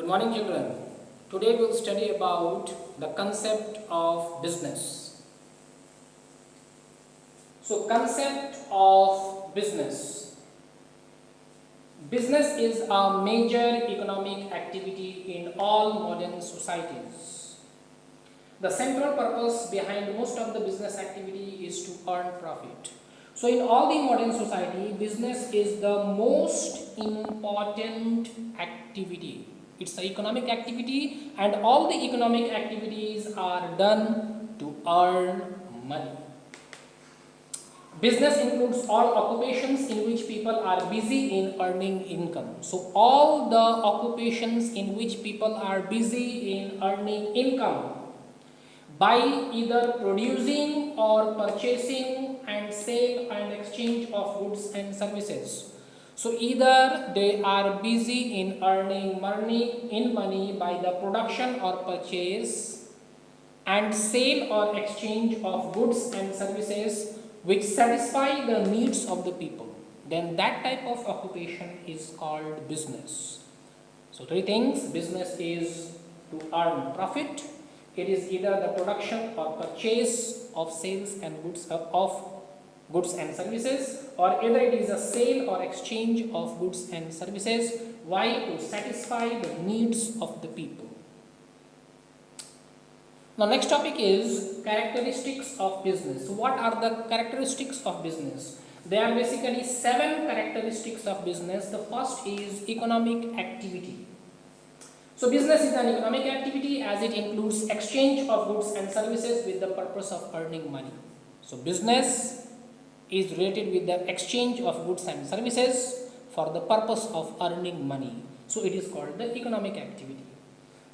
Good morning, children. Today we'll study about the concept of business. So, concept of business. Business is a major economic activity in all modern societies. The central purpose behind most of the business activity is to earn profit. So, in all the modern society, business is the most important activity. It's an economic activity, and all the economic activities are done to earn money. Business includes all occupations in which people are busy in earning income. So, all the occupations in which people are busy in earning income by either producing or purchasing and sale and exchange of goods and services. So either they are busy in earning money by the production or purchase and sale or exchange of goods and services which satisfy the needs of the people, then that type of occupation is called business. So three things: business is to earn profit, it is either the production or purchase of sales and goods of goods and services, or either it is a sale or exchange of goods and services. Why? To satisfy the needs of the people. Now, next topic is characteristics of business. So what are the characteristics of business? There are basically 7 characteristics of business. The first is economic activity. So business is an economic activity as it includes exchange of goods and services with the purpose of earning money. So business is related with the exchange of goods and services for the purpose of earning money. So it is called the economic activity.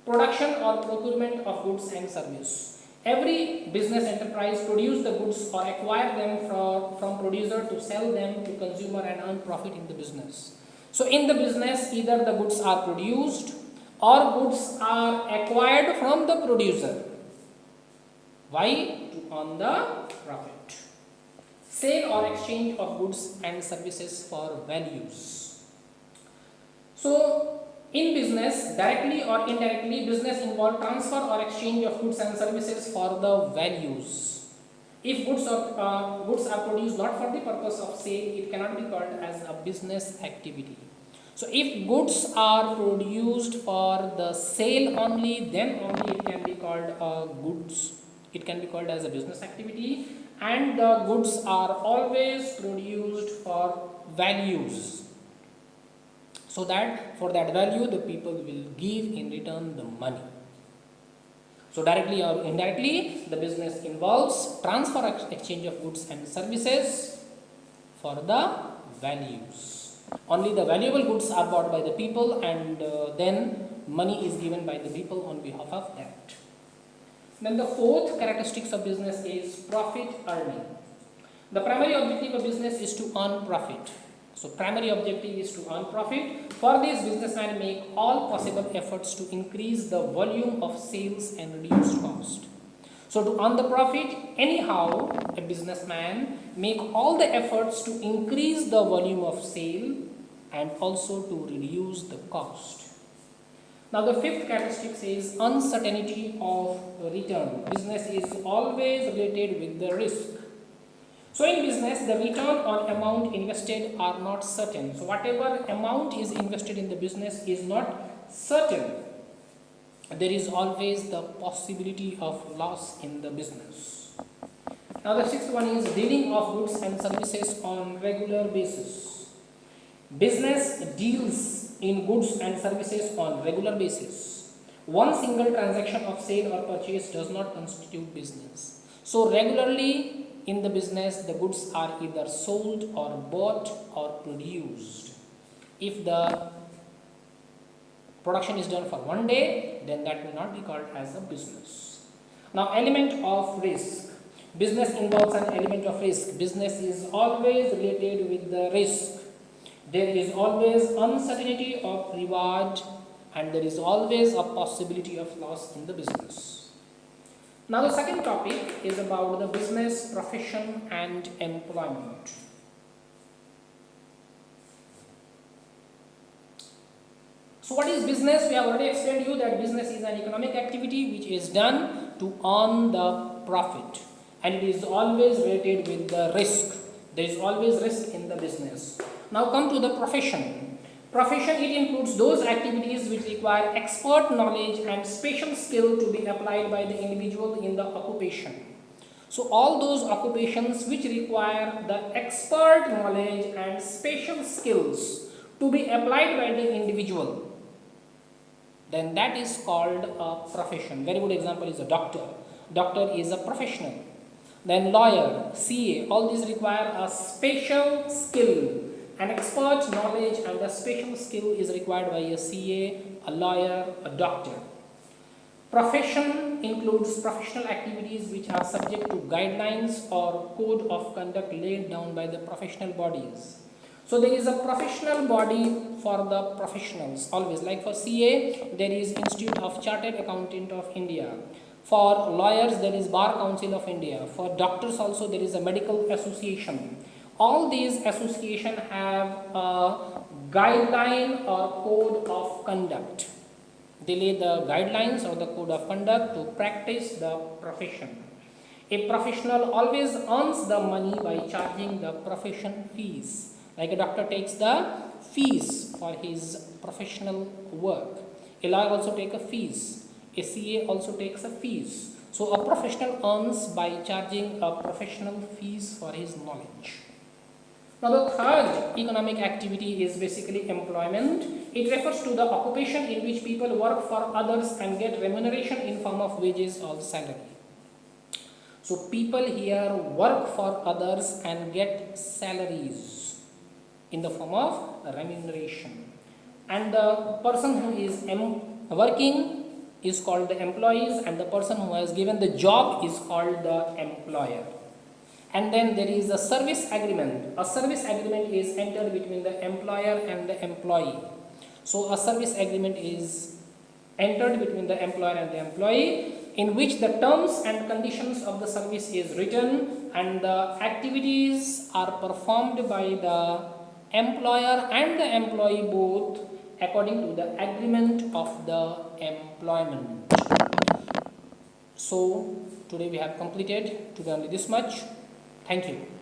Production or procurement of goods and service. Every business enterprise produce the goods or acquire them from producer to sell them to consumer and earn profit in the business. So in the business, either the goods are produced or goods are acquired from the producer. Why? To earn the profit. Sale or exchange of goods and services for values. So, in business, directly or indirectly, business involves transfer or exchange of goods and services for the values. If goods are produced not for the purpose of sale, it cannot be called as a business activity. So, if goods are produced for the sale only, then only it can be called goods. It can be called as a business activity, and the goods are always produced for values. So that for that value, the people will give in return the money. So directly or indirectly, the business involves transfer exchange of goods and services for the values. Only the valuable goods are bought by the people, and then money is given by the people on behalf of that. Then the fourth characteristics of business is profit earning. The primary objective of business is to earn profit. So primary objective is to earn profit. For this, businessmen make all possible efforts to increase the volume of sales and reduce cost. So to earn the profit, anyhow, a businessman make all the efforts to increase the volume of sale and also to reduce the cost. Now the fifth characteristic is uncertainty of return. Business is always related with the risk. So in business, the return on amount invested are not certain. So whatever amount is invested in the business is not certain. There is always the possibility of loss in the business. Now the sixth one is dealing of goods and services on regular basis. Business deals in goods and services on regular basis. One single transaction of sale or purchase does not constitute business. So regularly in the business, the goods are either sold or bought or produced. If the production is done for one day, then that will not be called as a business. Now, element of risk. Business involves an element of risk. Business is always related with the risk. There is always uncertainty of reward, and there is always a possibility of loss in the business. Now the second topic is about the business profession and employment. So what is business? We have already explained to you that business is an economic activity which is done to earn the profit, and it is always related with the risk. There is always risk in the business. Now come to the profession. Profession, it includes those activities which require expert knowledge and special skill to be applied by the individual in the occupation. So all those occupations which require the expert knowledge and special skills to be applied by the individual, then that is called a profession. Very good example is a doctor. Doctor is a professional. Then lawyer, CA, all these require a special skill. An expert knowledge and a special skill is required by a CA, a lawyer, a doctor. Profession includes professional activities which are subject to guidelines or code of conduct laid down by the professional bodies. So there is a professional body for the professionals always, like for CA there is Institute of Chartered Accountant of India. For lawyers there is Bar Council of India. For doctors also there is a medical association. All these associations have a guideline or code of conduct. They lay the guidelines or the code of conduct to practice the profession. A professional always earns the money by charging the profession fees. Like a doctor takes the fees for his professional work. A lawyer also takes a fees. A CA also takes a fees. So a professional earns by charging a professional fees for his knowledge. Now the third economic activity is basically employment. It refers to the occupation in which people work for others and get remuneration in form of wages or salary. So people here work for others and get salaries in the form of remuneration. And the person who is working is called the employees, and the person who has given the job is called the employer. And then there is a service agreement. A service agreement is entered between the employer and the employee. So a service agreement is entered between the employer and the employee, in which the terms and conditions of the service is written and the activities are performed by the employer and the employee both according to the agreement of the employment. So today we have completed today only this much. Thank you.